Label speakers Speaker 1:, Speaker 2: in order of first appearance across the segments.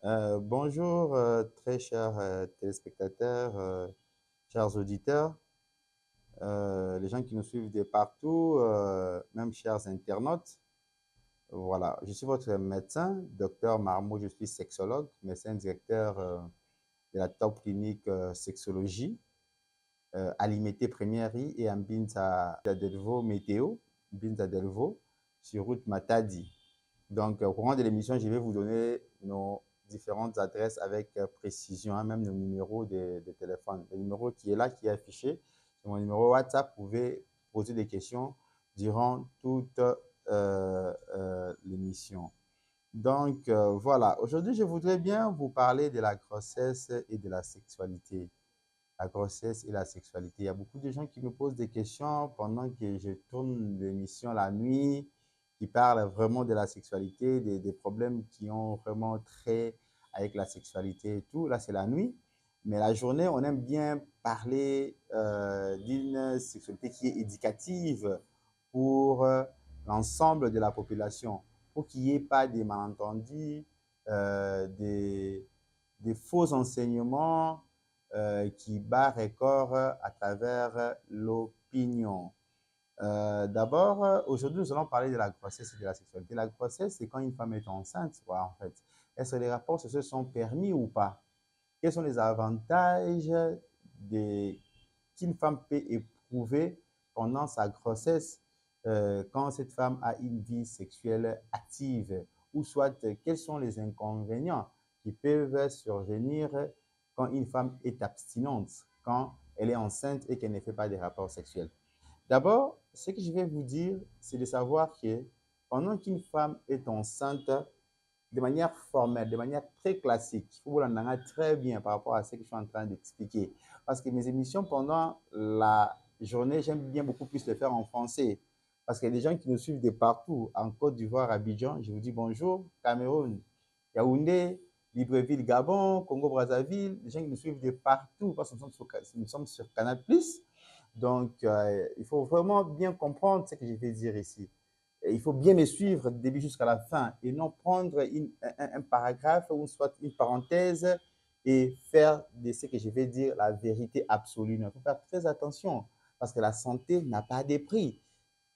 Speaker 1: Bonjour, très chers téléspectateurs, chers auditeurs, les gens qui nous suivent de partout, même chers internautes. Voilà, je suis votre médecin, docteur Marmot, je suis sexologue, médecin directeur de la top clinique sexologie, à l'IMT Premieri et en Binza Delvaux Météo, Binza Delvaux, sur route Matadi. Donc, au courant de l'émission, je vais vous donner nos différentes adresses avec précision, hein, même nos numéros de téléphone. Le numéro qui est là, qui est affiché, c'est mon numéro WhatsApp. Vous pouvez poser des questions durant toute l'émission. Donc, voilà. Aujourd'hui, je voudrais bien vous parler de la grossesse et de la sexualité. La grossesse et la sexualité. Il y a beaucoup de gens qui me posent des questions pendant que je tourne l'émission la nuit, qui parlent vraiment de la sexualité, des problèmes qui ont vraiment trait avec la sexualité et tout. Là, c'est la nuit. Mais la journée, on aime bien parler d'une sexualité qui est éducative pour l'ensemble de la population, pour qu'il n'y ait pas des malentendus, des faux enseignements qui bat record à travers l'opinion. D'abord, aujourd'hui, nous allons parler de la grossesse et de la sexualité. La grossesse, c'est quand une femme est enceinte, quoi, en fait. Est-ce que les rapports se sont permis ou pas? Quels sont les avantages qu'une femme peut éprouver pendant sa grossesse quand cette femme a une vie sexuelle active? Ou soit, quels sont les inconvénients qui peuvent survenir quand une femme est abstinente, quand elle est enceinte et qu'elle ne fait pas de rapports sexuels? D'abord, ce que je vais vous dire, c'est de savoir que pendant qu'une femme est enceinte, de manière formelle, de manière très classique, il faut vous l'entendre très bien par rapport à ce que je suis en train d'expliquer. Parce que mes émissions pendant la journée, j'aime bien beaucoup plus les faire en français. Parce qu'il y a des gens qui nous suivent de partout, en Côte d'Ivoire, Abidjan, je vous dis bonjour, Cameroun, Yaoundé, Libreville, Gabon, Congo-Brazzaville, des gens qui nous suivent de partout, parce que nous sommes sur Canal+. Donc, il faut vraiment bien comprendre ce que je vais dire ici. Il faut bien me suivre du début jusqu'à la fin et non prendre un paragraphe ou soit une parenthèse et faire de ce que je vais dire la vérité absolue. Il faut faire très attention parce que la santé n'a pas de prix.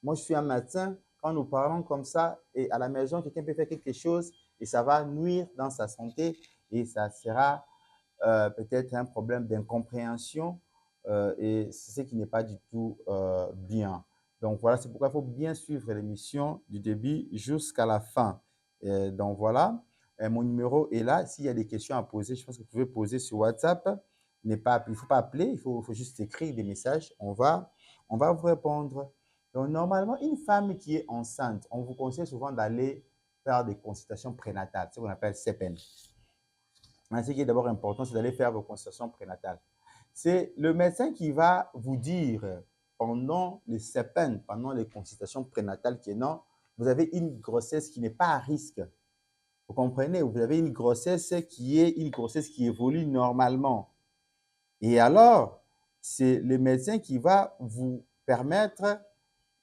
Speaker 1: Moi, je suis un médecin. Quand nous parlons comme ça et à la maison, quelqu'un peut faire quelque chose et ça va nuire dans sa santé et ça sera peut-être un problème d'incompréhension et c'est ce qui n'est pas du tout bien. Donc voilà, c'est pourquoi il faut bien suivre l'émission du début jusqu'à la fin. Donc voilà, mon numéro est là. S'il y a des questions à poser, je pense que vous pouvez poser sur WhatsApp. Il ne faut pas appeler, il faut juste écrire des messages. On va vous répondre. Donc normalement, une femme qui est enceinte, on vous conseille souvent d'aller faire des consultations prénatales, ce qu'on appelle CPN. Mais ce qui est d'abord important, c'est d'aller faire vos consultations prénatales. C'est le médecin qui va vous dire pendant les CPN, pendant les consultations prénatales, que non, vous avez une grossesse qui n'est pas à risque. Vous comprenez? Vous avez une grossesse qui est une grossesse qui évolue normalement. Et alors, c'est le médecin qui va vous permettre,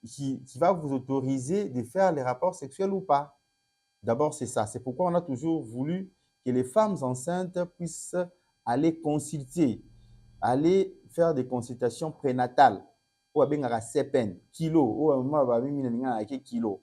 Speaker 1: qui va vous autoriser de faire les rapports sexuels ou pas. D'abord, c'est ça. C'est pourquoi on a toujours voulu que les femmes enceintes puissent aller consulter, aller faire des consultations prénatales. Ou à CPN, kilo, ou à kilo.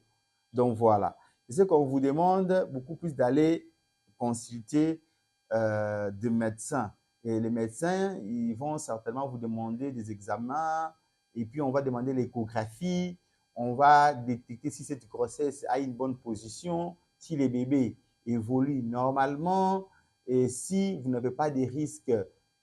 Speaker 1: Donc voilà. C'est ce qu'on vous demande beaucoup plus d'aller consulter des médecins. Et les médecins, ils vont certainement vous demander des examens et puis on va demander l'échographie. On va détecter si cette grossesse a une bonne position, si les bébés évoluent normalement et si vous n'avez pas de risques,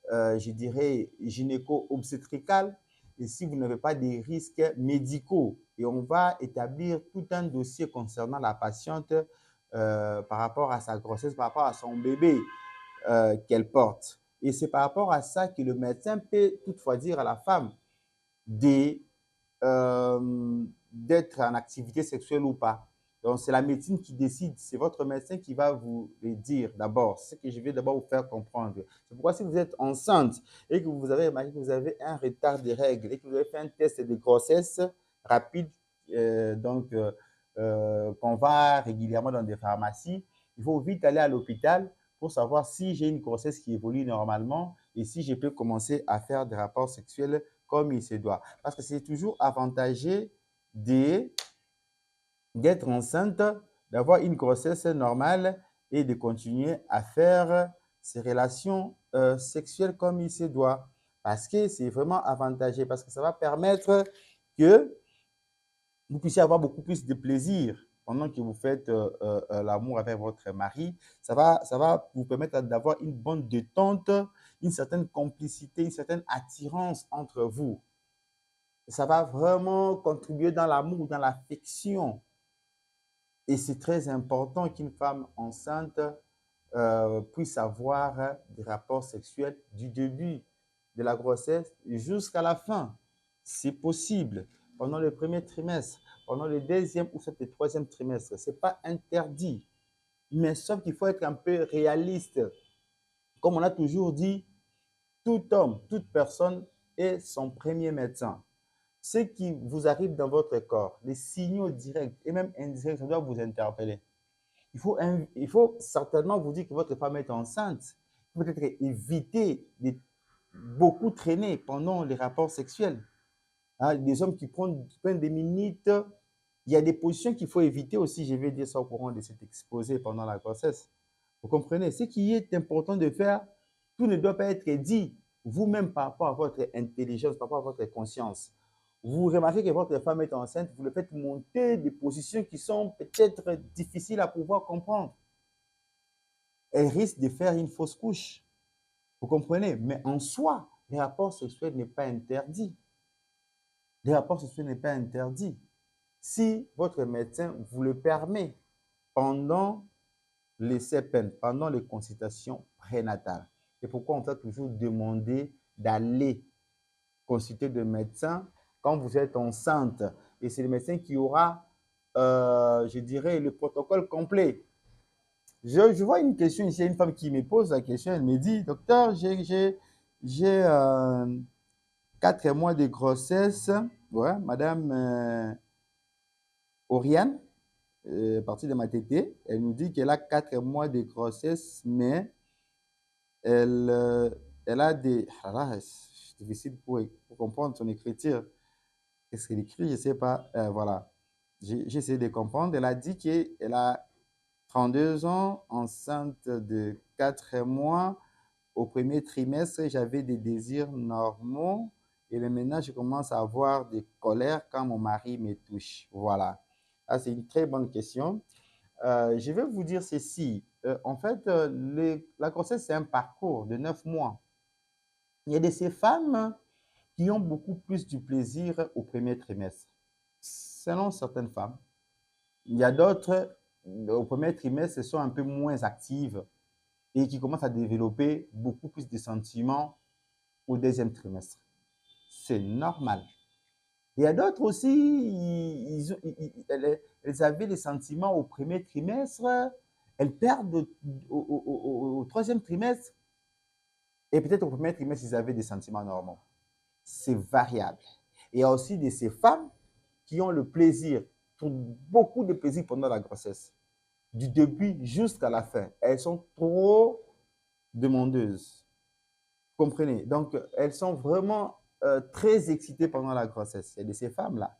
Speaker 1: je dirais, gynéco-obstétricales et si vous n'avez pas de risques médicaux. Et on va établir tout un dossier concernant la patiente par rapport à sa grossesse, par rapport à son bébé qu'elle porte. Et c'est par rapport à ça que le médecin peut toutefois dire à la femme de d'être en activité sexuelle ou pas. Donc, c'est la médecine qui décide. C'est votre médecin qui va vous le dire d'abord. C'est ce que je vais d'abord vous faire comprendre. C'est pourquoi si vous êtes enceinte et que vous avez, que vous avez un retard de règles et que vous avez fait un test de grossesse rapide, qu'on va régulièrement dans des pharmacies, il faut vite aller à l'hôpital pour savoir si j'ai une grossesse qui évolue normalement et si je peux commencer à faire des rapports sexuels comme il se doit. Parce que c'est toujours avantageux d'être enceinte, d'avoir une grossesse normale et de continuer à faire ces relations sexuelles comme il se doit. Parce que c'est vraiment avantageux, parce que ça va permettre que vous puissiez avoir beaucoup plus de plaisir pendant que vous faites l'amour avec votre mari. Ça va vous permettre d'avoir une bonne détente, une certaine complicité, une certaine attirance entre vous. Ça va vraiment contribuer dans l'amour, dans l'affection. Et c'est très important qu'une femme enceinte puisse avoir des rapports sexuels du début de la grossesse jusqu'à la fin. C'est possible pendant le premier trimestre, pendant le deuxième ou le troisième trimestre. Ce n'est pas interdit. Mais sauf qu'il faut être un peu réaliste. Comme on a toujours dit, tout homme, toute personne est son premier médecin. Ce qui vous arrive dans votre corps, les signaux directs et même indirects, ça doit vous interpeller. Il faut certainement vous dire que votre femme est enceinte. Il faut peut-être éviter de beaucoup traîner pendant les rapports sexuels. Hein, des hommes qui prennent des minutes. Il y a des positions qu'il faut éviter aussi. Je vais dire ça au courant de cet exposé pendant la grossesse. Vous comprenez? Ce qui est important de faire, tout ne doit pas être dit vous-même par rapport à votre intelligence, par rapport à votre conscience. Vous remarquez que votre femme est enceinte, vous le faites monter des positions qui sont peut-être difficiles à pouvoir comprendre. Elle risque de faire une fausse couche. Vous comprenez? Mais en soi, les rapports sexuels n'est pas interdit. Les rapports sexuels n'est pas interdit. Si votre médecin vous le permet pendant les CPN, pendant les consultations prénatales. C'est pourquoi on t'a toujours demandé d'aller consulter le médecin quand vous êtes enceinte. Et c'est le médecin qui aura, je dirais, le protocole complet. Je vois une question ici, une femme qui me pose la question, elle me dit, docteur, j'ai 4 mois de grossesse. Ouais, madame Oriane, à partir de ma tétée, elle nous dit qu'elle a 4 mois de grossesse, mais elle, elle a des... Ah là, c'est difficile pour comprendre son écriture. Qu'est-ce qu'elle écrit? Je ne sais pas. Voilà. J'ai essayé de comprendre. Elle a dit qu'elle a 32 ans, enceinte de 4 mois. Au premier trimestre, j'avais des désirs normaux. Et maintenant, je commence à avoir des colères quand mon mari me touche. Voilà. Ah, c'est une très bonne question. Je vais vous dire ceci. En fait, la grossesse, c'est un parcours de 9 mois. Il y a de ces femmes qui ont beaucoup plus du plaisir au premier trimestre, selon certaines femmes. Il y a d'autres, au premier trimestre, elles sont un peu moins actives et qui commencent à développer beaucoup plus de sentiments au deuxième trimestre. C'est normal. Il y a d'autres aussi, elles avaient des sentiments au premier trimestre, elles perdent au troisième trimestre et peut-être au premier trimestre, ils avaient des sentiments normaux. C'est variable. Et il y a aussi de ces femmes qui ont le plaisir, beaucoup de plaisir pendant la grossesse, du début jusqu'à la fin. Elles sont trop demandeuses. Vous comprenez? Donc, elles sont vraiment très excitées pendant la grossesse. Il y a de ces femmes-là,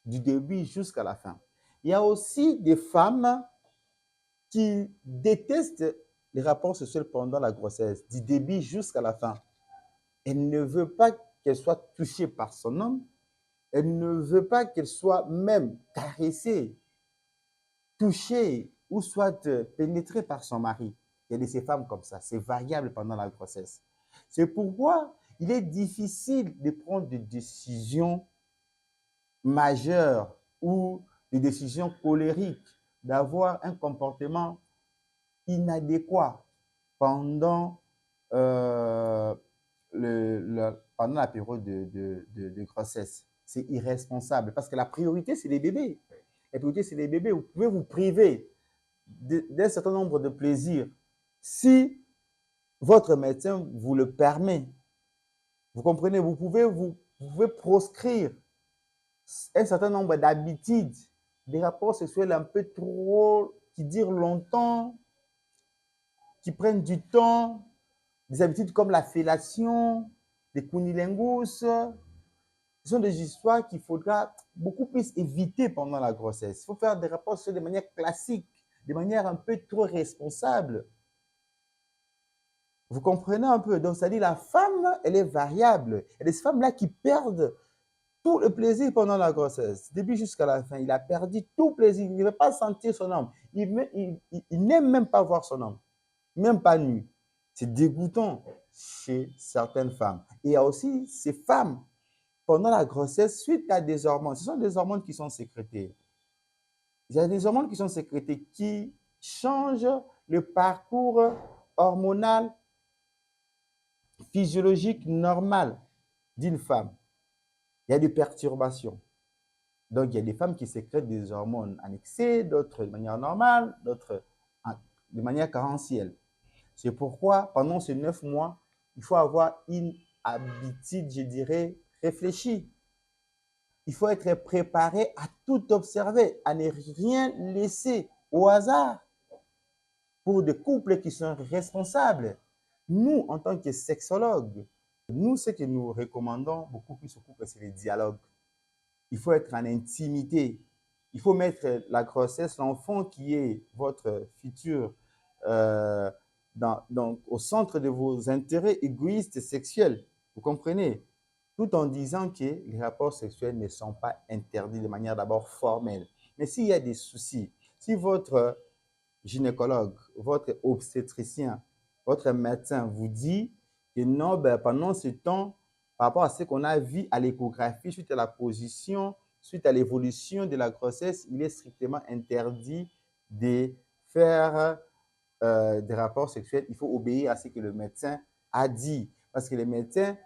Speaker 1: du début jusqu'à la fin. Il y a aussi des femmes qui détestent les rapports sexuels pendant la grossesse, du début jusqu'à la fin. Elle ne veut pas qu'elle soit touchée par son homme. Elle ne veut pas qu'elle soit même caressée, touchée ou soit pénétrée par son mari. Il y a de ces femmes comme ça. C'est variable pendant la grossesse. C'est pourquoi il est difficile de prendre des décisions majeures ou des décisions colériques, d'avoir un comportement inadéquat pendant, pendant la période de grossesse. C'est irresponsable parce que la priorité, c'est les bébés. La priorité, c'est les bébés. Vous pouvez vous priver d'un certain nombre de plaisirs si votre médecin vous le permet. Vous comprenez? Vous pouvez proscrire un certain nombre d'habitudes, des rapports sexuels un peu trop, qui durent longtemps, qui prennent du temps, des habitudes comme la fellation, les cunnilingus. Ce sont des histoires qu'il faudra beaucoup plus éviter pendant la grossesse. Il faut faire des rapports de manière classique, de manière un peu trop responsable. Vous comprenez un peu? Donc, c'est-à-dire la femme, elle est variable. Il y a des femmes-là qui perdent tout le plaisir pendant la grossesse, début jusqu'à la fin. Il a perdu tout plaisir. Il ne veut pas sentir son homme. Il n'aime même pas voir son homme, même pas nu. C'est dégoûtant chez certaines femmes. Et il y a aussi ces femmes, pendant la grossesse, suite à des hormones, ce sont des hormones qui sont sécrétées. Il y a des hormones qui sont sécrétées qui changent le parcours hormonal physiologique normal d'une femme. Il y a des perturbations. Donc, il y a des femmes qui sécrètent des hormones en excès, d'autres de manière normale, d'autres de manière carentielle. C'est pourquoi, pendant ces 9 mois, il faut avoir une habitude, je dirais, réfléchie. Il faut être préparé à tout observer, à ne rien laisser au hasard. Pour des couples qui sont responsables, nous, en tant que sexologues, nous, ce que nous recommandons beaucoup plus aux couples, c'est les dialogues. Il faut être en intimité. Il faut mettre la grossesse, l'enfant qui est votre futur, au centre de vos intérêts égoïstes sexuels. Vous comprenez? Tout en disant que les rapports sexuels ne sont pas interdits de manière d'abord formelle. Mais s'il y a des soucis, si votre gynécologue, votre obstétricien, votre médecin vous dit que non, pendant ce temps, par rapport à ce qu'on a vu à l'échographie, suite à la position, suite à l'évolution de la grossesse, il est strictement interdit de faire des rapports sexuels. Il faut obéir à ce que le médecin a dit. Parce que le médecin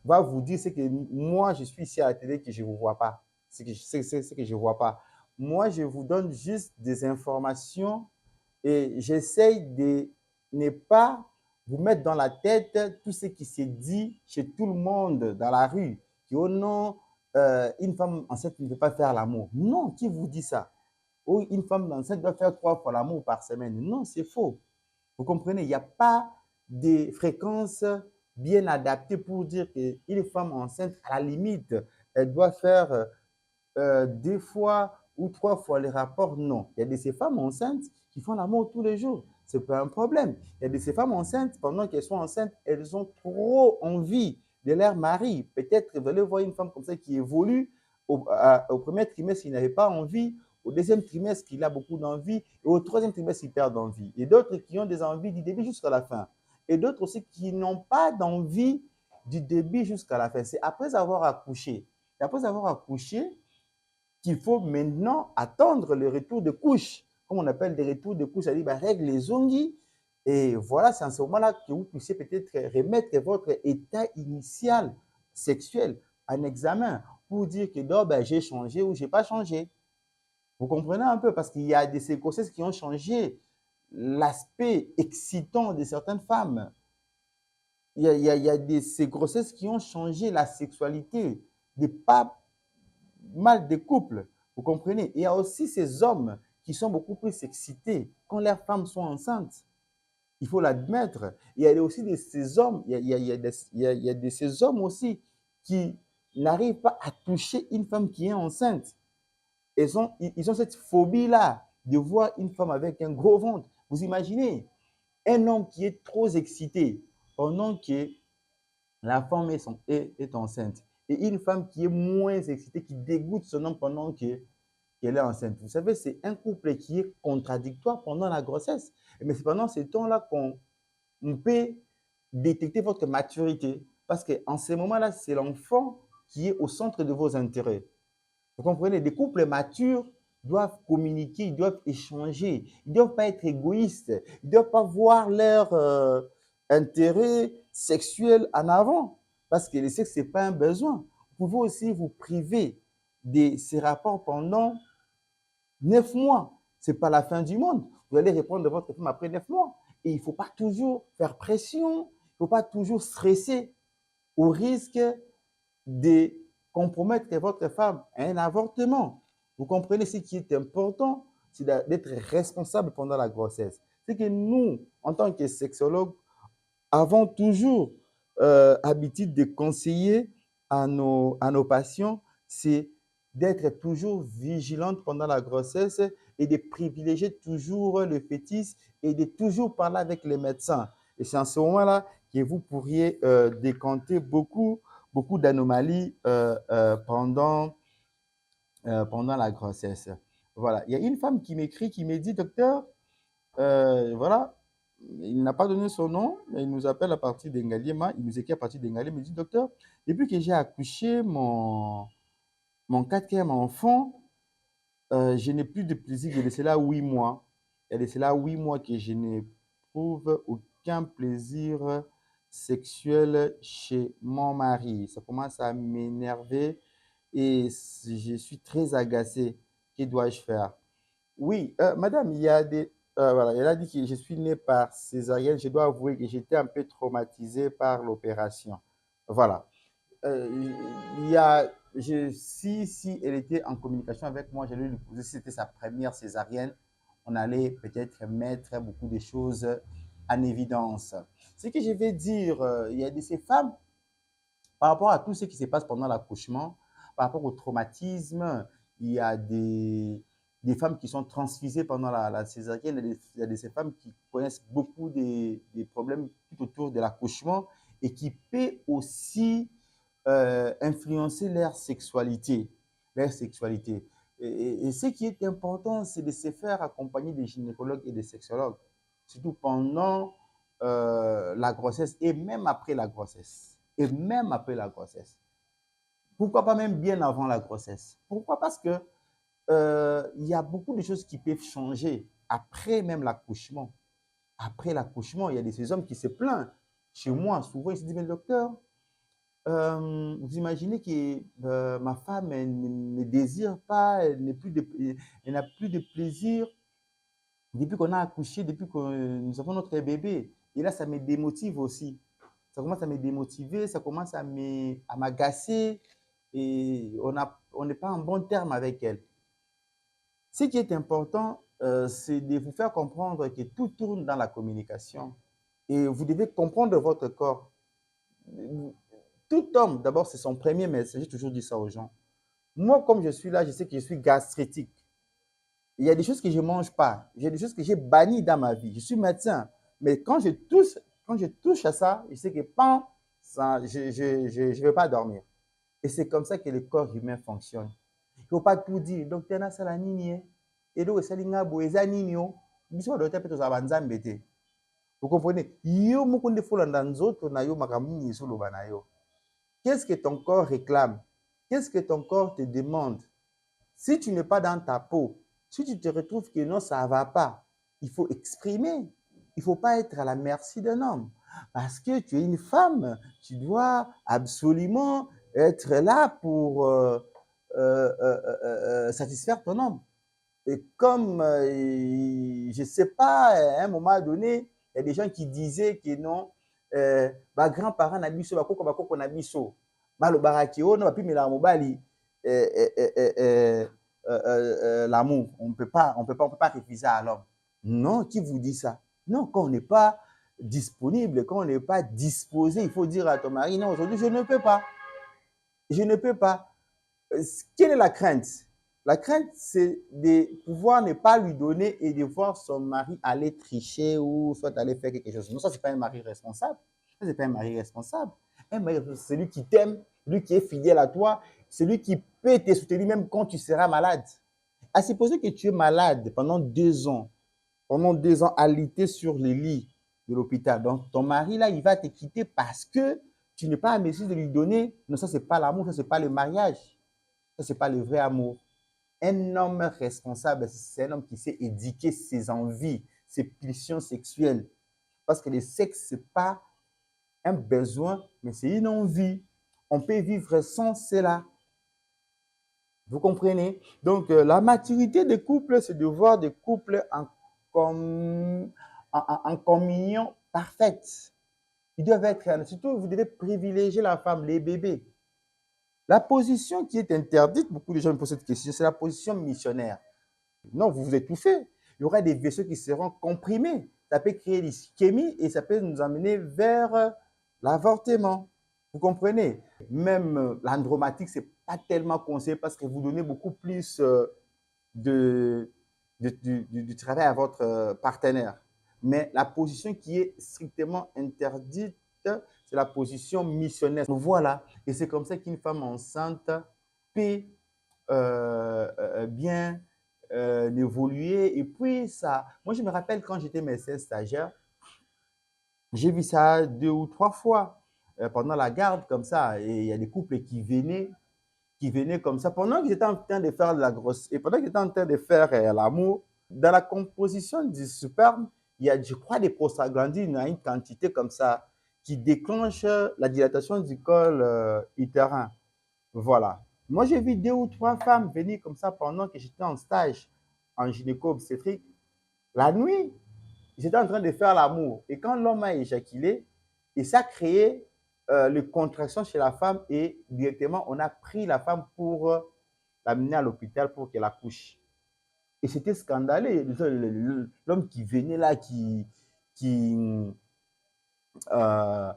Speaker 1: va vous dire ce que moi, je suis ici à la télé que je ne vous vois pas. Ce que je ne vois pas. Moi, je vous donne juste des informations et j'essaye de ne pas vous mettre dans la tête tout ce qui s'est dit chez tout le monde dans la rue, qui oh non, une femme enceinte ne peut pas faire l'amour. Non, qui vous dit ça? Ou une femme enceinte doit faire 3 fois l'amour par semaine. Non, c'est faux. Vous comprenez, il n'y a pas de fréquence bien adaptée pour dire qu'une femme enceinte, à la limite, elle doit faire 2 fois ou 3 fois les rapports. Non. Il y a de ces femmes enceintes qui font l'amour tous les jours. Ce n'est pas un problème. Il y a de ces femmes enceintes, pendant qu'elles sont enceintes, elles ont trop envie de leur mari. Peut-être que vous allez voir une femme comme ça qui évolue au premier trimestre, il n'avait pas envie. Au deuxième trimestre, il a beaucoup d'envie. Et au troisième trimestre, il perd d'envie. Et d'autres qui ont des envies du début jusqu'à la fin. Et d'autres aussi qui n'ont pas d'envie du début jusqu'à la fin. C'est après avoir accouché. Et après avoir accouché, qu'il faut maintenant attendre le retour de couche, comme on appelle des retours de couche, c'est-à-dire règle les ongles. Et voilà, c'est en ce moment-là que vous puissiez peut-être remettre votre état initial sexuel en examen pour dire que non, j'ai changé ou je n'ai pas changé. Vous comprenez un peu? Parce qu'il y a des grossesses qui ont changé l'aspect excitant de certaines femmes. Il y a ces grossesses qui ont changé la sexualité de pas mal de couples. Vous comprenez? Et il y a aussi ces hommes qui sont beaucoup plus excités quand leurs femmes sont enceintes. Il faut l'admettre. Il y a aussi de ces hommes, il y a de ces hommes aussi qui n'arrivent pas à toucher une femme qui est enceinte. Ils ont cette phobie-là de voir une femme avec un gros ventre. Vous imaginez un homme qui est trop excité pendant que la femme est enceinte et une femme qui est moins excitée, qui dégoûte son homme pendant qu'elle est enceinte. Vous savez, c'est un couple qui est contradictoire pendant la grossesse. Mais c'est pendant ce temps-là qu'on peut détecter votre maturité. Parce qu'en ce moment-là, c'est l'enfant qui est au centre de vos intérêts. Vous comprenez? Des couples matures doivent communiquer, ils doivent échanger. Ils ne doivent pas être égoïstes. Ils ne doivent pas voir leur intérêt sexuel en avant. Parce que le sexe, ce n'est pas un besoin. Vous pouvez aussi vous priver de ces rapports pendant 9 mois. Ce n'est pas la fin du monde. Vous allez répondre de votre femme après 9 mois. Et il ne faut pas toujours faire pression. Il ne faut pas toujours stresser au risque de compromettre votre femme à un avortement. Vous comprenez ce qui est important, c'est d'être responsable pendant la grossesse. C'est que nous, en tant que sexologues, avons toujours habitude de conseiller à nos patients, c'est d'être toujours vigilante pendant la grossesse et de privilégier toujours le fœtus et de toujours parler avec les médecins. Et c'est en ce moment-là que vous pourriez décompter beaucoup d'anomalies pendant la grossesse. Voilà. Il y a une femme qui m'écrit, qui me dit, docteur, voilà, il n'a pas donné son nom, mais il nous appelle à partir d'Engaliema, il nous écrit à partir d'Engaliema, il me dit, docteur, depuis que j'ai accouché mon quatrième enfant, je n'ai plus de plaisir. Il est cela 8 mois. Il est cela 8 mois que je n'éprouve aucun plaisir sexuel chez mon mari. Ça commence à m'énerver et je suis très agacé. Que dois-je faire? Oui, madame, il y a des. Voilà, elle a dit que je suis né par césarienne. Je dois avouer que j'étais un peu traumatisé par l'opération. Voilà. Il y a, si elle était en communication avec moi, j'allais lui poser si c'était sa première césarienne, on allait peut-être mettre beaucoup de choses en évidence. Ce que je vais dire, il y a de ces femmes, par rapport à tout ce qui se passe pendant l'accouchement, par rapport au traumatisme, il y a des femmes qui sont transfusées pendant la césarienne, il y a de ces femmes qui connaissent beaucoup des problèmes tout autour de l'accouchement et qui peuvent aussi influencer leur sexualité. Leur sexualité. Et ce qui est important, c'est de se faire accompagner des gynécologues et des sexologues, surtout pendant la grossesse et même après la grossesse. Et même après la grossesse. Pourquoi pas même bien avant la grossesse? Pourquoi? Parce que il y a beaucoup de choses qui peuvent changer après même l'accouchement. Après l'accouchement, il y a ces hommes qui se plaignent. Chez moi, souvent, ils se disent, mais docteur, vous imaginez que ma femme, elle ne désire pas, elle n'a plus de plaisir depuis qu'on a accouché, depuis que nous avons notre bébé. Et là, ça me démotive aussi. Ça commence à me démotiver, ça commence à m'agacer et on n'est pas en bon terme avec elle. Ce qui est important, c'est de vous faire comprendre que tout tourne dans la communication et vous devez comprendre votre corps. Tout homme, d'abord, c'est son premier médecin. J'ai toujours dit ça aux gens. Moi, comme je suis là, je sais que je suis gastritique. Il y a des choses que je ne mange pas. Il y a des choses que j'ai bannies dans ma vie. Je suis médecin. Mais quand je touche à ça, je sais que ça, je ne vais pas dormir. Et c'est comme ça que le corps humain fonctionne. Il ne faut pas tout dire. Docteur Nassala Nini, et donc, c'est l'ingabo, nini, docteur peut te. Vous comprenez? Yo mukunde folanda nzoto na yo makamu yesolo banayo. Qu'est-ce que ton corps réclame? Qu'est-ce que ton corps te demande? Si tu n'es pas dans ta peau, si tu te retrouves que non, ça ne va pas, il faut exprimer. Il ne faut pas être à la merci d'un homme. Parce que tu es une femme, tu dois absolument être là pour satisfaire ton homme. Et comme, je ne sais pas, à un moment donné, il y a des gens qui disaient que non, bah, grands-parents na biso, bakoko na biso, balobaka ke ono bapimelaka mobali l'amour. On peut pas refuser à l'homme. Non, qui vous dit ça? Non, quand on n'est pas disponible, quand on n'est pas disposé, il faut dire à ton mari, non, aujourd'hui, je ne peux pas. Je ne peux pas. Quelle est la crainte? La crainte, c'est de pouvoir ne pas lui donner et de voir son mari aller tricher ou soit aller faire quelque chose. Non, ça, ce n'est pas un mari responsable. Ça, ce n'est pas un mari responsable. Un mari, c'est celui qui t'aime, lui qui est fidèle à toi, celui qui peut te soutenir même quand tu seras malade. À supposer que tu es malade pendant 2 ans, alité sur le lit de l'hôpital. Donc, ton mari, là, il va te quitter parce que tu n'es pas à mesure de lui donner. Non, ça, ce n'est pas l'amour, ça, ce n'est pas le mariage. Ça, ce n'est pas le vrai amour. Un homme responsable, c'est un homme qui sait éduquer ses envies, ses pulsions sexuelles. Parce que le sexe, ce n'est pas un besoin, mais c'est une envie. On peut vivre sans cela. Vous comprenez? Donc, la maturité des couples, c'est de voir des couples en communion parfaite. Ils doivent être, surtout, vous devez privilégier la femme, les bébés. La position qui est interdite, beaucoup de gens me posent cette question, c'est la position missionnaire. Non, vous vous étouffez. Il y aura des vaisseaux qui seront comprimés. ça peut créer l'ischémie et ça peut nous amener vers l'avortement. Vous comprenez? Même l'andromatique, ce n'est pas tellement conseillé parce que vous donnez beaucoup plus du travail à votre partenaire. Mais la position qui est strictement interdite, c'est la position missionnaire. Voilà. Et c'est comme ça qu'une femme enceinte peut bien évoluer. Et puis, ça, moi, je me rappelle quand j'étais médecin stagiaire, j'ai vu ça 2 ou 3 fois pendant la garde, comme ça. Et il y a des couples qui venaient comme ça. Pendant que j'étais en train de faire de la grosse, et pendant que j'étais en train de faire l'amour, dans la composition du sperme, il y a, je crois, des prostaglandines à une quantité comme ça qui déclenche la dilatation du col utérin. Voilà. Moi, j'ai vu 2 ou 3 femmes venir comme ça pendant que j'étais en stage en gynéco-obstétrique. La nuit, j'étais en train de faire l'amour. Et quand l'homme a éjaculé, et ça a créé les contractions chez la femme et directement, on a pris la femme pour l'amener à l'hôpital pour qu'elle accouche. Et c'était scandaleux. L'homme qui venait là, euh,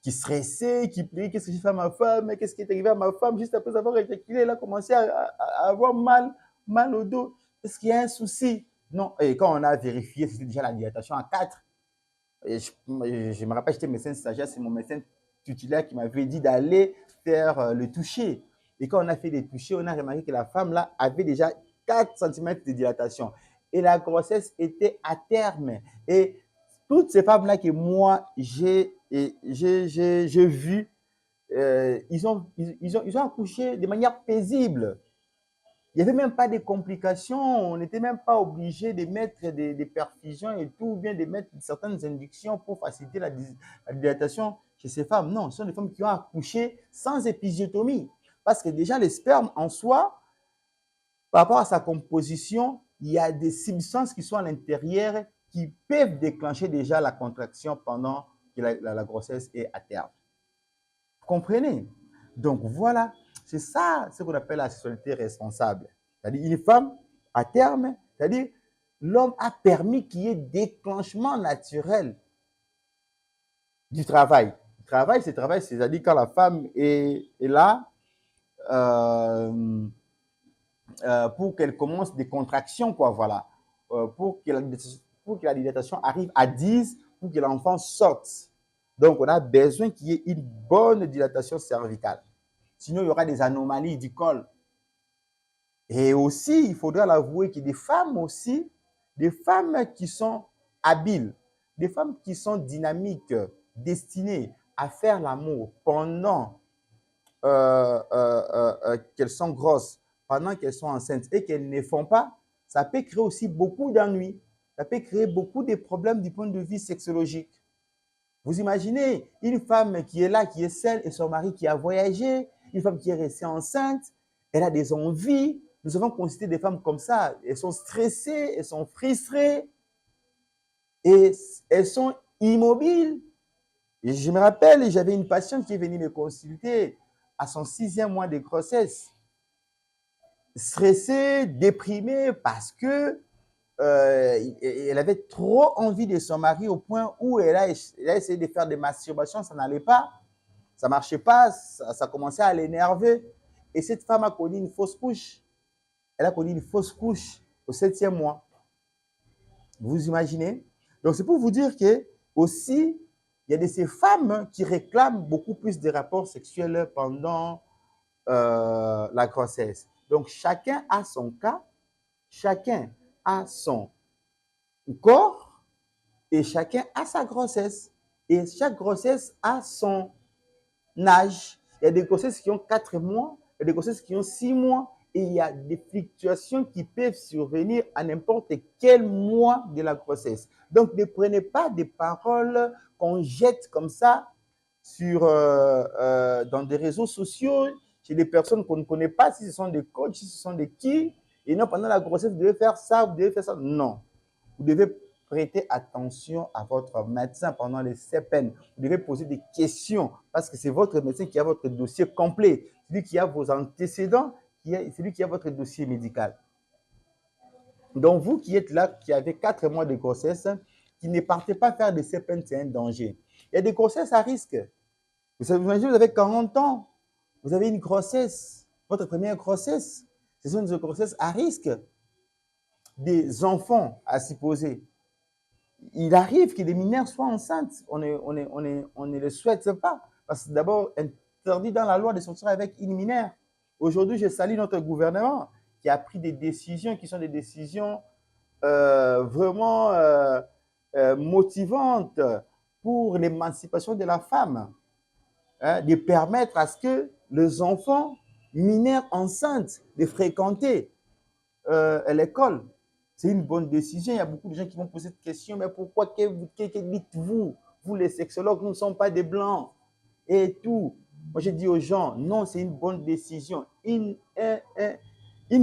Speaker 1: qui stressait, qui plaiait, qu'est-ce que j'ai fait à ma femme, qu'est-ce qui est arrivé à ma femme, juste après avoir éjaculé, elle a commencé à avoir mal au dos. Est-ce qu'il y a un souci? Non. Et quand on a vérifié, c'était déjà la dilatation à 4. Et je me rappelle, j'étais médecin stagiaire, c'est mon médecin titulaire qui m'avait dit d'aller faire le toucher. Et quand on a fait les touchés, on a remarqué que la femme là avait déjà 4 cm de dilatation. Et la grossesse était à terme. Et toutes ces femmes-là que moi, j'ai vues, ils ont accouché de manière paisible. Il n'y avait même pas de complications, on n'était même pas obligé de mettre des perfusions et tout, ou bien de mettre certaines inductions pour faciliter la dilatation chez ces femmes. Non, ce sont des femmes qui ont accouché sans épisiotomie. Parce que déjà, le sperme en soi, par rapport à sa composition, il y a des substances qui sont à l'intérieur qui peuvent déclencher déjà la contraction pendant que la grossesse est à terme. Vous comprenez? Donc voilà, c'est ça ce qu'on appelle la sexualité responsable. C'est-à-dire une femme à terme, c'est-à-dire l'homme a permis qu'il y ait déclenchement naturel du travail. Le travail, c'est-à-dire quand la femme est là pour qu'elle commence des contractions, quoi, voilà. Pour que la dilatation arrive à 10, pour que l'enfant sorte. Donc, on a besoin qu'il y ait une bonne dilatation cervicale. Sinon, il y aura des anomalies du col. Et aussi, il faudra l'avouer qu'il y a des femmes qui sont habiles, des femmes qui sont dynamiques, destinées à faire l'amour pendant qu'elles sont grosses, pendant qu'elles sont enceintes et qu'elles ne font pas, ça peut créer aussi beaucoup d'ennuis. Ça peut créer beaucoup de problèmes du point de vue sexologique. Vous imaginez une femme qui est là, qui est seule, et son mari qui a voyagé, une femme qui est restée enceinte, elle a des envies. Nous avons constaté des femmes comme ça. Elles sont stressées, elles sont frustrées et elles sont immobiles. Et je me rappelle, j'avais une patiente qui est venue me consulter à son 6e mois de grossesse, stressée, déprimée parce que elle avait trop envie de son mari au point où elle a essayé de faire des masturbations, ça n'allait pas, ça ne marchait pas, ça commençait à l'énerver. Et cette femme a connu une fausse couche. Elle a connu une fausse couche au 7e mois. Vous imaginez? Donc, c'est pour vous dire que aussi, il y a de ces femmes qui réclament beaucoup plus de rapports sexuels pendant la grossesse. Donc, chacun a son cas, chacun a son corps et chacun a sa grossesse. Et chaque grossesse a son âge. Il y a des grossesses qui ont 4 mois, il y a des grossesses qui ont 6 mois, et il y a des fluctuations qui peuvent survenir à n'importe quel mois de la grossesse. Donc, ne prenez pas des paroles qu'on jette comme ça dans des réseaux sociaux, chez des personnes qu'on ne connaît pas, si ce sont des coachs, si ce sont des qui, et non, pendant la grossesse, vous devez faire ça, vous devez faire ça. Non. Vous devez prêter attention à votre médecin pendant les CPN. Vous devez poser des questions parce que c'est votre médecin qui a votre dossier complet, celui qui a vos antécédents, celui qui a votre dossier médical. Donc, vous qui êtes là, qui avez 4 mois de grossesse, qui ne partez pas faire des CPN, c'est un danger. Il y a des grossesses à risque. Vous imaginez, vous avez 40 ans, vous avez une grossesse, votre première grossesse, ce sont des grossesses à risque. Des enfants à s'y poser. Il arrive que des mineurs soient enceintes. On ne le souhaite pas. Parce que d'abord, interdit dans la loi de sortir avec une mineure. Aujourd'hui, je salue notre gouvernement qui a pris des décisions qui sont des décisions vraiment motivantes pour l'émancipation de la femme. De permettre à ce que les enfants mineurs enceintes de fréquenter l'école. C'est une bonne décision. Il y a beaucoup de gens qui vont poser cette question, mais pourquoi, que dites-vous? Vous, les sexologues, nous ne sommes pas des blancs et tout. Moi, je dis aux gens, non, c'est une bonne décision. Une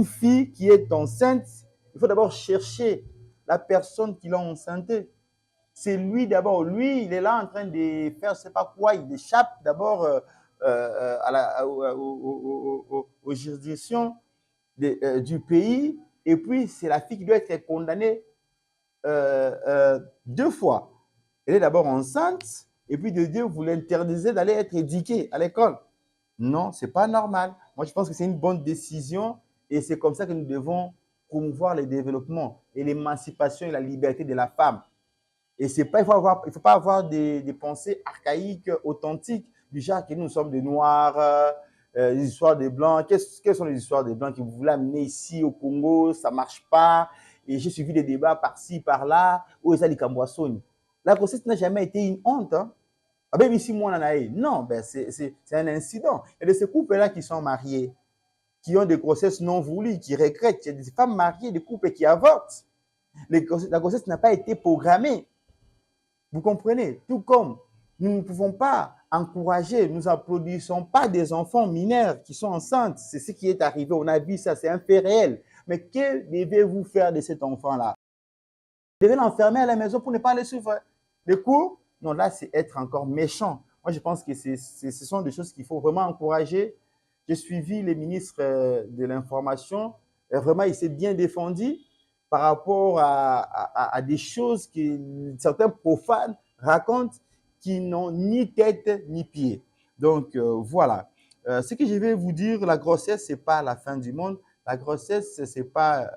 Speaker 1: fille qui est enceinte, il faut d'abord chercher la personne qui l'a enceintée. C'est lui d'abord. Lui, il est là en train de faire, je ne sais pas quoi, il échappe d'abord aux juridictions du pays. Et puis, c'est la fille qui doit être condamnée 2 fois. Elle est d'abord enceinte, et puis de Dieu, vous l'interdisez d'aller être éduquée à l'école. Non, ce n'est pas normal. Moi, je pense que c'est une bonne décision, et c'est comme ça que nous devons promouvoir le développement et l'émancipation et la liberté de la femme. Et c'est pas, il ne faut pas avoir des pensées archaïques, authentiques, du genre que nous sommes des noirs, les histoires des blancs. Quelles sont les histoires des blancs que vous voulez amener ici au Congo? Ça ne marche pas. Et j'ai suivi des débats par-ci, par-là. Où est-ce que les La grossesse n'a jamais été une honte. Hein? Ah ben, ici, moi, on en a eu. Non, ben, c'est un incident. Il y a de ces couples-là qui sont mariés, qui ont des grossesses non voulues, qui regrettent. Il y a des femmes mariées, des couples qui avortent. La grossesse n'a pas été programmée. Vous comprenez? Tout comme nous ne pouvons pas encourager, nous n'applaudissons pas des enfants mineurs qui sont enceintes. C'est ce qui est arrivé. On a vu ça, c'est un fait réel. Mais que devez-vous faire de cet enfant-là? Vous devez l'enfermer à la maison pour ne pas aller suivre les cours? Non, là, c'est être encore méchant. Moi, je pense que ce sont des choses qu'il faut vraiment encourager. J'ai suivi les ministres de l'Information. Vraiment, il s'est bien défendu par rapport à des choses que certains profanes racontent qui n'ont ni tête ni pied. Donc, voilà. Ce que je vais vous dire, la grossesse, ce n'est pas la fin du monde. La grossesse, ce n'est pas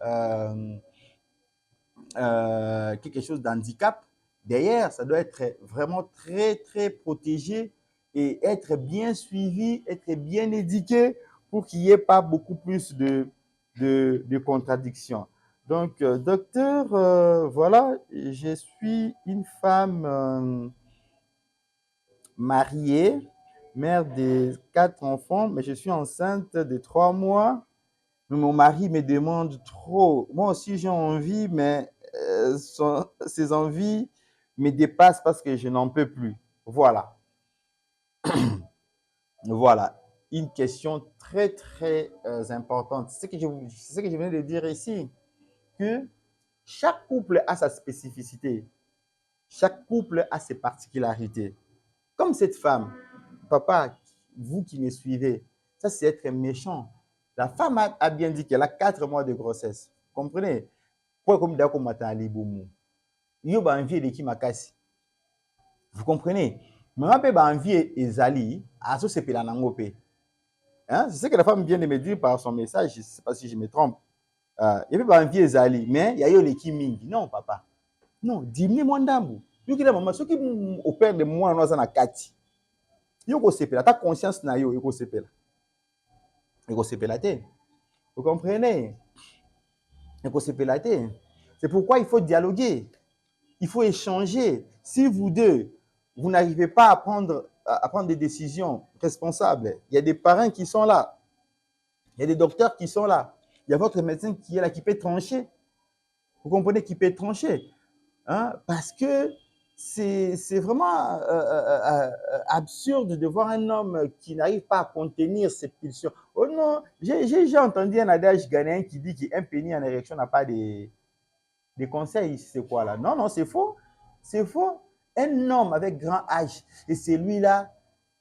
Speaker 1: quelque chose d'handicap. Derrière, ça doit être vraiment très, très protégé et être bien suivi, être bien éduqué pour qu'il n'y ait pas beaucoup plus de contradictions. Donc, docteur, voilà, je suis une femme mariée, mère de 4 enfants, mais je suis enceinte de 3 mois. Mon mari me demande trop. Moi aussi, j'ai envie, mais ces envies me dépassent parce que je n'en peux plus. Voilà. Voilà. Une question très, très importante. C'est ce que je viens de dire ici, que chaque couple a sa spécificité. Chaque couple a ses particularités. Comme cette femme, papa, vous qui me suivez, ça c'est être méchant. La femme a bien dit qu'elle a 4 mois de grossesse. Vous comprenez? Pourquoi comme d'accord matin liboumou? Yo ba envie de qui makasi. Vous comprenez? Maman peut ba envie ezali, aso se pela nango pe. Hein? C'est ce que la femme vient de me dire par son message, je ne sais pas si je me trompe. Il peut ba envie ezali, mais il y a yo le qui mingi. Non papa. Non, dis-moi mon ndambu. Yo ki la maman, ce qui opère de moi dans na kati. Yo ko sepela, ta conscience na yo ko sepela. Yo sepela te. Vous comprenez? Yo sepela te. C'est pourquoi il faut dialoguer. Il faut échanger. Si vous deux, vous n'arrivez pas à prendre des décisions responsables, il y a des parents qui sont là. Il y a des docteurs qui sont là. Il y a votre médecin qui est là, qui peut trancher. Vous comprenez, qui peut trancher. Hein? Parce que c'est vraiment absurde de voir un homme qui n'arrive pas à contenir ses pulsions. Oh non, j'ai entendu un adage ghanéen qui dit qu'un pénis en érection n'a pas des conseils. C'est quoi là? Non, non, c'est faux. C'est faux. Un homme avec grand âge, et c'est lui-là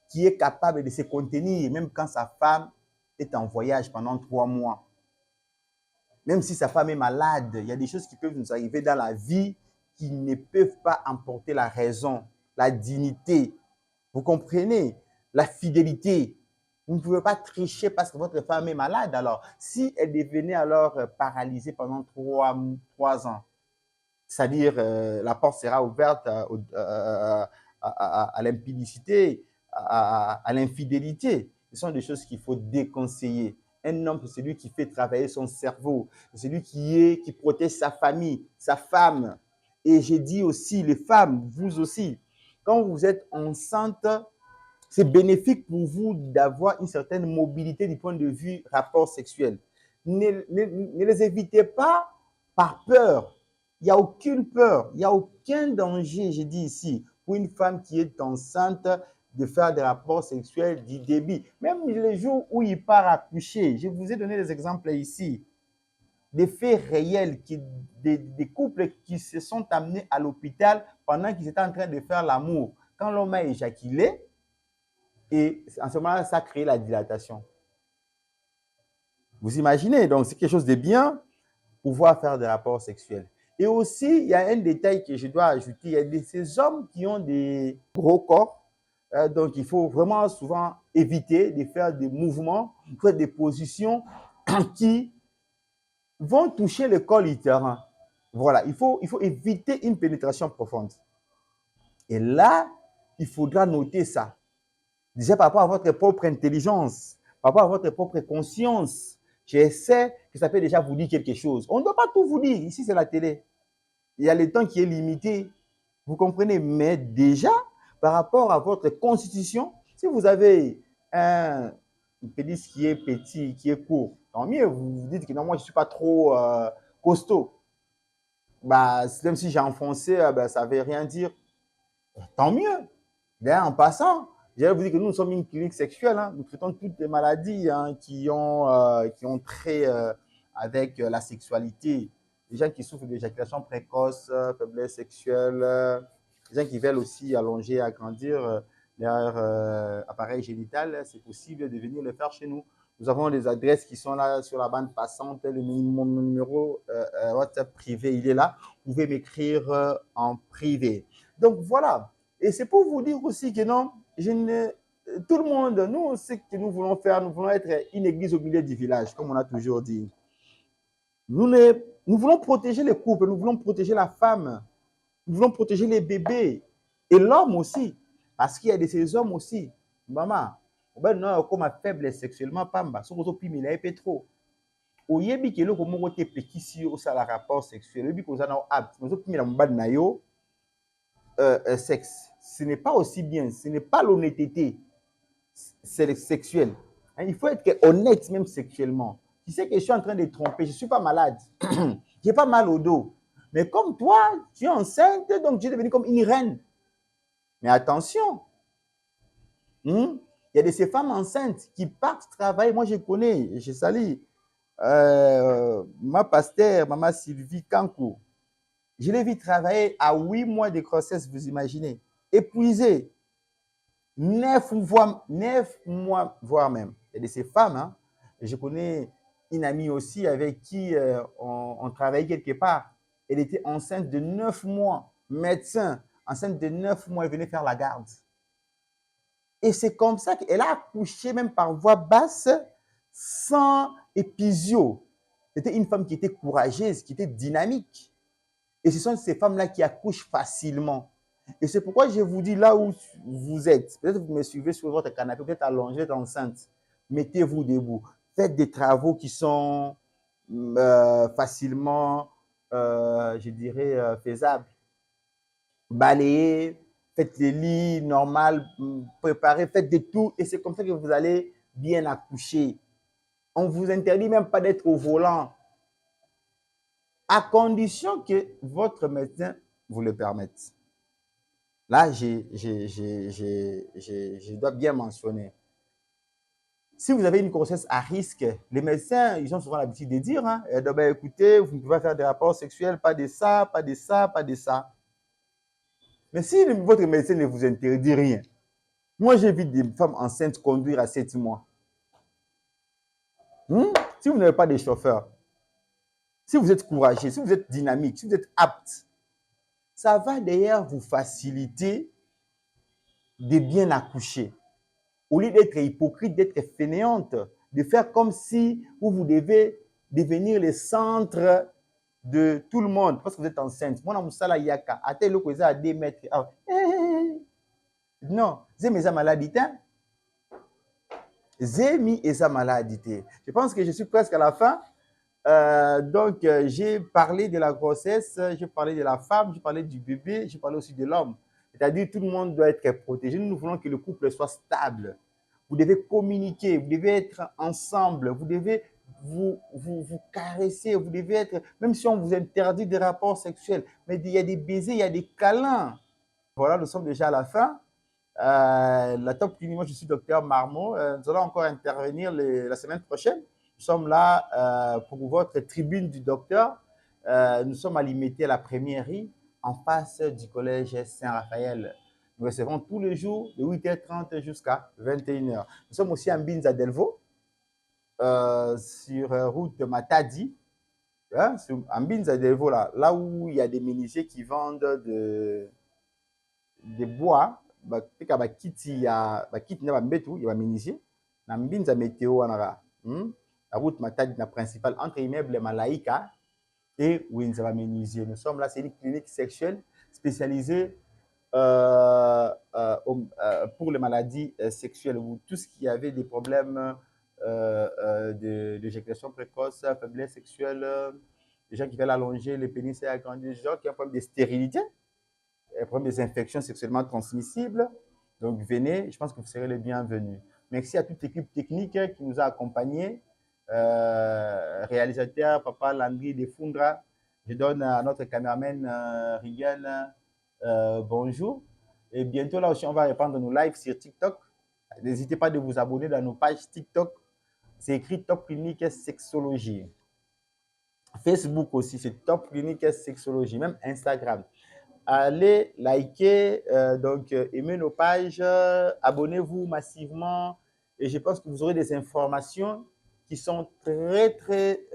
Speaker 1: qui est capable de se contenir, même quand sa femme est en voyage pendant 3 mois. Même si sa femme est malade, il y a des choses qui peuvent nous arriver dans la vie qui ne peuvent pas emporter la raison, la dignité. Vous comprenez? La fidélité. Vous ne pouvez pas tricher parce que votre femme est malade. Alors, si elle devenait alors paralysée pendant 3 ans, c'est-à-dire la porte sera ouverte à l'impudicité, à l'infidélité. Ce sont des choses qu'il faut déconseiller. Un homme, c'est celui qui fait travailler son cerveau, c'est celui qui protège sa famille, sa femme. Et j'ai dit aussi, les femmes, vous aussi, quand vous êtes enceinte, c'est bénéfique pour vous d'avoir une certaine mobilité du point de vue rapport sexuel. Ne les évitez pas par peur. Il n'y a aucune peur, il n'y a aucun danger, j'ai dit ici, pour une femme qui est enceinte de faire des rapports sexuels du début. Même les jours où il part accoucher, je vous ai donné des exemples ici, des faits réels, des couples qui se sont amenés à l'hôpital pendant qu'ils étaient en train de faire l'amour. Quand l'homme a éjaculé, et en ce moment-là, ça a créé la dilatation. Vous imaginez, donc c'est quelque chose de bien, pouvoir faire des rapports sexuels. Et aussi, il y a un détail que je dois ajouter, il y a ces hommes qui ont des gros corps, donc il faut vraiment souvent éviter de faire des mouvements, faire des positions qui vont toucher le col utérin. Voilà, il faut éviter une pénétration profonde. Et là, il faudra noter ça. Déjà par rapport à votre propre intelligence, par rapport à votre propre conscience, j'essaie que ça peut déjà vous dire quelque chose. On ne doit pas tout vous dire. Ici, c'est la télé. Il y a le temps qui est limité. Vous comprenez? Mais déjà, par rapport à votre constitution, si vous avez un pénis qui est petit, qui est court, tant mieux. Vous vous dites que non, moi, je ne suis pas trop costaud. Bah, même si j'ai enfoncé, bah, ça ne veut rien dire. Tant mieux. D'ailleurs, en passant, j'allais vous dire que nous sommes une clinique sexuelle. Hein. Nous traitons toutes les maladies qui ont trait avec la sexualité. Les gens qui souffrent d'éjaculation précoce, faiblesse sexuelle, les gens qui veulent aussi allonger, agrandir leur appareil génital, c'est possible de venir le faire chez nous. Nous avons des adresses qui sont là sur la bande passante. Mon numéro WhatsApp privé, il est là. Vous pouvez m'écrire en privé. Donc voilà. Et c'est pour vous dire aussi que non, tout le monde, nous, ce que nous voulons faire, nous voulons être une église au milieu du village, comme on a toujours dit. Nous voulons protéger les couples, nous voulons protéger la femme, nous voulons protéger les bébés et l'homme aussi, parce qu'il y a de ces hommes aussi. Maman, non, comme faible sexuellement, pamba, son auto puis il est trop. Au yebi que le comment on te péquissi au ça la rapport sexuel, le bi qu'on a apte, nous autres puis la mbad na yo sexe. Ce n'est pas aussi bien, ce n'est pas l'honnêteté sexuelle. Hein, il faut être honnête même sexuellement. Tu sais que je suis en train de tromper, je ne suis pas malade, j'ai pas mal au dos. Mais comme toi, tu es enceinte, donc tu es devenue comme une reine. Mais attention, il y a de ces femmes enceintes qui partent travailler. Moi, je connais, je salue ma pasteur, maman Sylvie Kankou. Je l'ai vu travailler à 8 mois de grossesse, vous imaginez. Épuisée. 9 mois, voire même. Il y a de ces femmes, hein. Je connais une amie aussi avec qui on travaillait quelque part. Elle était enceinte de 9 mois. Médecin, enceinte de 9 mois, elle venait faire la garde. Et c'est comme ça qu'elle a accouché même par voie basse, sans épisio. C'était une femme qui était courageuse, qui était dynamique. Et ce sont ces femmes-là qui accouchent facilement. Et c'est pourquoi je vous dis là où vous êtes, peut-être que vous me suivez sur votre canapé, peut-être allongé, peut-être enceinte, mettez-vous debout. Faites des travaux qui sont facilement, je dirais, faisables. Balayez, faites les lits normaux, préparez, faites de tout. Et c'est comme ça que vous allez bien accoucher. On ne vous interdit même pas d'être au volant, à condition que votre médecin vous le permette. Là, je dois bien mentionner. Si vous avez une grossesse à risque, les médecins, ils ont souvent l'habitude de dire, hein, ben, écoutez, vous ne pouvez pas faire des rapports sexuels, pas de ça, pas de ça, pas de ça. Mais si votre médecin ne vous interdit rien, moi j'ai vu des femmes enceintes conduire à 7 mois. Si vous n'avez pas de chauffeur, si vous êtes courageux, si vous êtes dynamique, si vous êtes apte, ça va d'ailleurs vous faciliter de bien accoucher. Au lieu d'être hypocrite, d'être fainéante, de faire comme si vous devez devenir le centre de tout le monde parce que vous êtes enceinte. Moi, je suis yaka. Attends, le à 2 mètres. Non, j'ai mes maladies. J'ai mis esa maladie. Je pense que je suis presque à la fin. Donc, j'ai parlé de la grossesse, j'ai parlé de la femme, j'ai parlé du bébé, j'ai parlé aussi de l'homme. C'est-à-dire tout le monde doit être protégé. Nous voulons que le couple soit stable. Vous devez communiquer, vous devez être ensemble, vous devez vous caresser, vous devez être, même si on vous interdit des rapports sexuels, mais il y a des baisers, il y a des câlins. Voilà, nous sommes déjà à la fin. La top clinique, moi je suis docteur Marmot. Nous allons encore intervenir la semaine prochaine. Nous sommes là pour votre tribune du docteur. Nous sommes à Limité à la Premièrerie, en face du collège Saint-Raphaël. Nous recevons tous les jours de 8h30 jusqu'à 21h. Nous sommes aussi à Mbinza Delvaux, sur route Matadi. Hein, à Mbinza Delvaux, là où il y a des menuisiers qui vendent des bois. Bakeka bakiti ya bakiti na bambetu ya bamenisier na mbinza météo wana la route Matadi na principale entre immeuble Malaika et Winza bamenisier. Nous sommes là, c'est une clinique sexuelle spécialisée pour les maladies sexuelles, ou tout ce qui avait des problèmes d'éjaculation précoce, faiblesse sexuelle, les gens qui veulent allonger les pénis et agrandir, les gens qui ont un problème de stérilité, problème des infections sexuellement transmissibles. Donc, venez, je pense que vous serez les bienvenus. Merci à toute l'équipe technique qui nous a accompagnés. Réalisateur, Papa Landry de Fundra. Je donne à notre caméraman Rigan bonjour. Et bientôt, là aussi, on va répandre nos lives sur TikTok. N'hésitez pas de vous abonner dans nos pages TikTok. C'est écrit Top Clinique Sexologie. Facebook aussi, c'est Top Clinique Sexologie. Même Instagram. Allez liker, donc aimez nos pages, abonnez-vous massivement et je pense que vous aurez des informations qui sont très très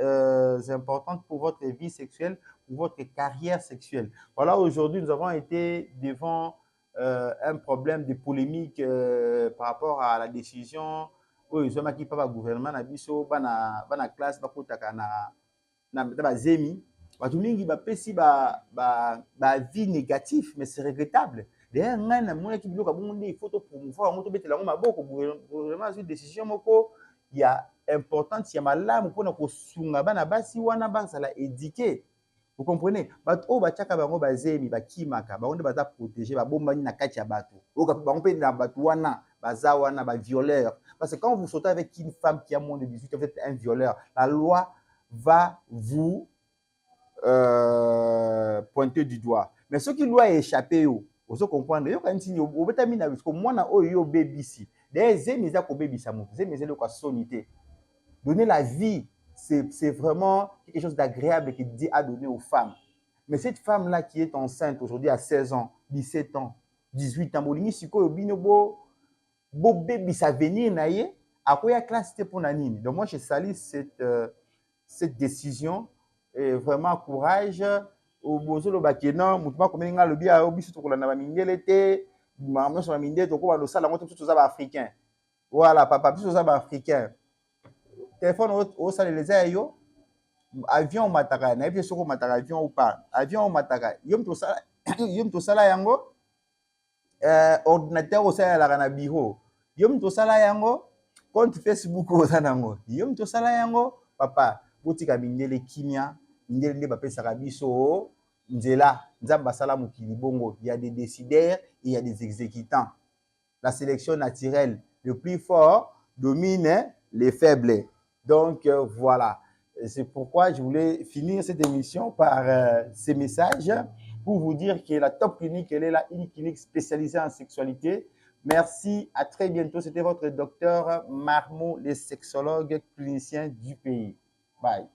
Speaker 1: importantes pour votre vie sexuelle, pour votre carrière sexuelle. Voilà, aujourd'hui nous avons été devant un problème de polémique par rapport à la décision où ils ont acquis par le gouvernement na biso bana classe bakotaka na zemi. Bato mingi bapesi ba vie négatif, mais c'est regrettable. D'ailleurs, ngai na mona ki biloko bongo nde il faut to promouvoir ngo to betela ngo maboko gouvernement a une décision moko ya importante ya malamu mpona kosunga bana basi wana bazala éduquer. Vous comprenez? Bato oyo batiaka bango bazemi bakimaka bango nde baza protégé babombani na kati ya bato oyo bango mpe na bato wana baza wana bavioleur. Parce que quand vous sautez avec une femme qui a moins de 18 ans, vous êtes un violeur. La loi va vous pointer du doigt. Mais ce qui doit échapper, vous comprendre, vous parce que moi, yo bébisi. Des amis, ça bébisa mon. Des amis, ça sonité. Donner la vie, c'est vraiment quelque chose d'agréable que Dieu a donné aux femmes. Mais cette femme-là qui est enceinte aujourd'hui à 16 ans, 17 ans, 18 ans, bo bébé ça venir naie à quoi ya classe pour nanine. Donc moi je salue cette décision et vraiment courage au bozolo bakena mutuma komenga lobi a obisu to kolanda ba mindele te maman sur la mindele to ko ba sala ngoto tout ça ba africain. Voilà papa biso ça ba africain. Téléphone au sale les ayo avion mataka na ebi soko mataka avion ou pas avion mataka yom to sala yango ordinateur au sala la na bureau yom to sala yango compte Facebook oza nango yom to sala yango papa botika mindele kimia mindele nde bapesaka biso nzela nzambe asala mokili bongo. Il y a des décideurs et il y a des exécutants. La sélection naturelle, le plus fort domine les faibles. Donc voilà, c'est pourquoi je voulais finir cette émission par ces messages pour vous dire que la Top Clinique, elle est là, une clinique spécialisée en sexualité. Merci, à très bientôt. C'était votre docteur Marmot, le sexologue clinicien du pays. Bye.